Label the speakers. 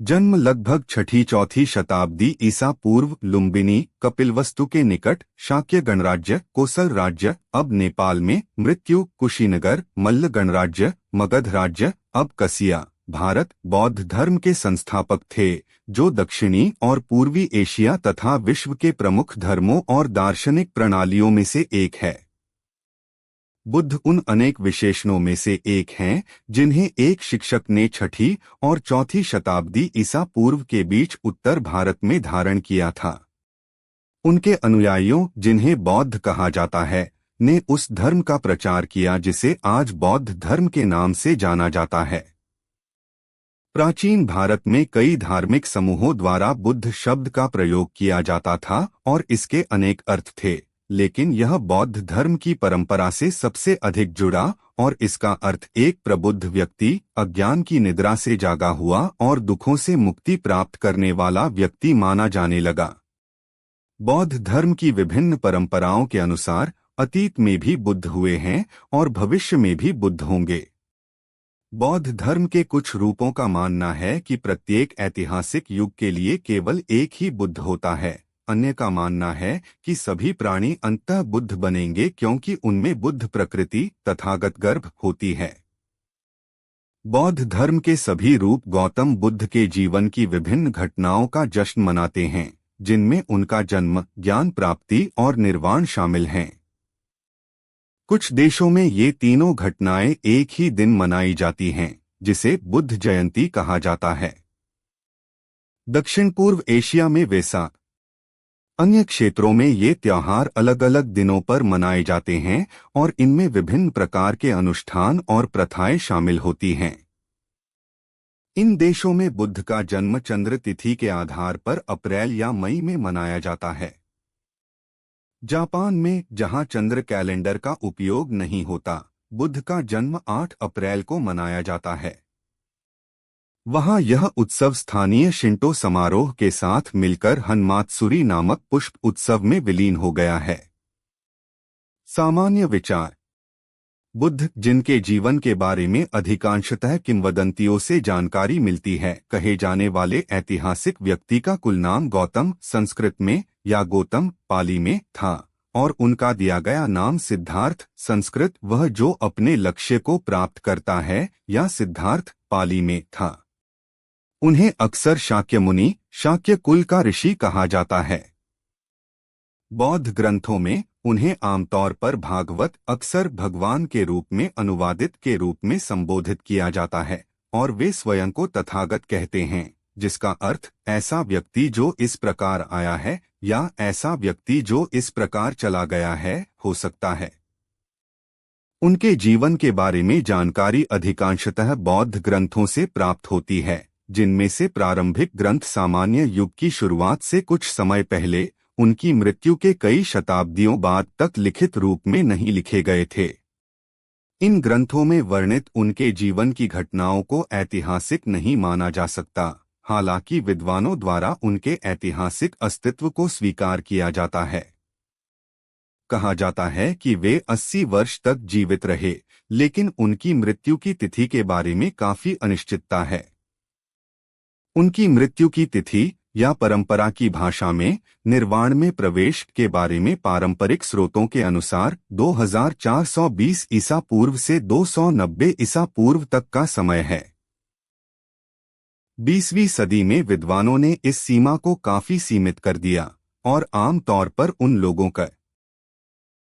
Speaker 1: जन्म लगभग छठी चौथी शताब्दी ईसा पूर्व लुम्बिनी कपिलवस्तु के निकट शाक्य गणराज्य कोसल राज्य अब नेपाल में। मृत्यु कुशीनगर मल्ल गणराज्य मगध राज्य अब कसिया भारत। बौद्ध धर्म के संस्थापक थे जो दक्षिणी और पूर्वी एशिया तथा विश्व के प्रमुख धर्मों और दार्शनिक प्रणालियों में से एक है। बुद्ध उन अनेक विशेषणों में से एक हैं जिन्हें एक शिक्षक ने छठी और चौथी शताब्दी ईसा पूर्व के बीच उत्तर भारत में धारण किया था। उनके अनुयायियों, जिन्हें बौद्ध कहा जाता है, ने उस धर्म का प्रचार किया जिसे आज बौद्ध धर्म के नाम से जाना जाता है। प्राचीन भारत में कई धार्मिक समूहों द्वारा बुद्ध शब्द का प्रयोग किया जाता था और इसके अनेक अर्थ थे, लेकिन यह बौद्ध धर्म की परंपरा से सबसे अधिक जुड़ा और इसका अर्थ एक प्रबुद्ध व्यक्ति, अज्ञान की निद्रा से जागा हुआ और दुखों से मुक्ति प्राप्त करने वाला व्यक्ति माना जाने लगा। बौद्ध धर्म की विभिन्न परंपराओं के अनुसार अतीत में भी बुद्ध हुए हैं और भविष्य में भी बुद्ध होंगे। बौद्ध धर्म के कुछ रूपों का मानना है कि प्रत्येक ऐतिहासिक युग के लिए केवल एक ही बुद्ध होता है। अन्य का मानना है कि सभी प्राणी अंततः बुद्ध बनेंगे क्योंकि उनमें बुद्ध प्रकृति तथागत गर्भ होती है। बौद्ध धर्म के सभी रूप गौतम बुद्ध के जीवन की विभिन्न घटनाओं का जश्न मनाते हैं, जिनमें उनका जन्म, ज्ञान प्राप्ति और निर्वाण शामिल हैं। कुछ देशों में ये तीनों घटनाएं एक ही दिन मनाई जाती हैं, जिसे बुद्ध जयंती कहा जाता है। दक्षिण पूर्व एशिया में वेसाक, अन्य क्षेत्रों में ये त्योहार अलग अलग दिनों पर मनाए जाते हैं और इनमें विभिन्न प्रकार के अनुष्ठान और प्रथाएं शामिल होती हैं। इन देशों में बुद्ध का जन्म चंद्र तिथि के आधार पर अप्रैल या मई में मनाया जाता है। जापान में, जहां चंद्र कैलेंडर का उपयोग नहीं होता, बुद्ध का जन्म 8 अप्रैल को मनाया जाता है। वहां यह उत्सव स्थानीय शिंटो समारोह के साथ मिलकर हनमात्सुरी नामक पुष्प उत्सव में विलीन हो गया है। सामान्य विचार। बुद्ध, जिनके जीवन के बारे में अधिकांशतः किंवदंतियों से जानकारी मिलती है, कहे जाने वाले ऐतिहासिक व्यक्ति का कुल नाम गौतम संस्कृत में या गोतम पाली में था और उनका दिया गया नाम सिद्धार्थ संस्कृत वह जो अपने लक्ष्य को प्राप्त करता है या सिद्धार्थ पाली में था। उन्हें अक्सर शाक्य मुनि, शाक्य कुल का ऋषि कहा जाता है। बौद्ध ग्रंथों में उन्हें आमतौर पर भागवत, अक्सर भगवान के रूप में अनुवादित के रूप में संबोधित किया जाता है और वे स्वयं को तथागत कहते हैं, जिसका अर्थ ऐसा व्यक्ति जो इस प्रकार आया है या ऐसा व्यक्ति जो इस प्रकार चला गया है हो सकता है। उनके जीवन के बारे में जानकारी अधिकांशतः बौद्ध ग्रंथों से प्राप्त होती है, जिनमें से प्रारंभिक ग्रंथ सामान्य युग की शुरुआत से कुछ समय पहले उनकी मृत्यु के कई शताब्दियों बाद तक लिखित रूप में नहीं लिखे गए थे। इन ग्रंथों में वर्णित उनके जीवन की घटनाओं को ऐतिहासिक नहीं माना जा सकता, हालांकि विद्वानों द्वारा उनके ऐतिहासिक अस्तित्व को स्वीकार किया जाता है। कहा जाता है कि वे 80 वर्ष तक जीवित रहे, लेकिन उनकी मृत्यु की तिथि के बारे में काफी अनिश्चितता है। उनकी मृत्यु की तिथि या परंपरा की भाषा में निर्वाण में प्रवेश के बारे में पारंपरिक स्रोतों के अनुसार 2420 ईसा पूर्व से 290 ईसा पूर्व तक का समय है। 20वीं सदी में विद्वानों ने इस सीमा को काफी सीमित कर दिया और आम तौर पर उन लोगों का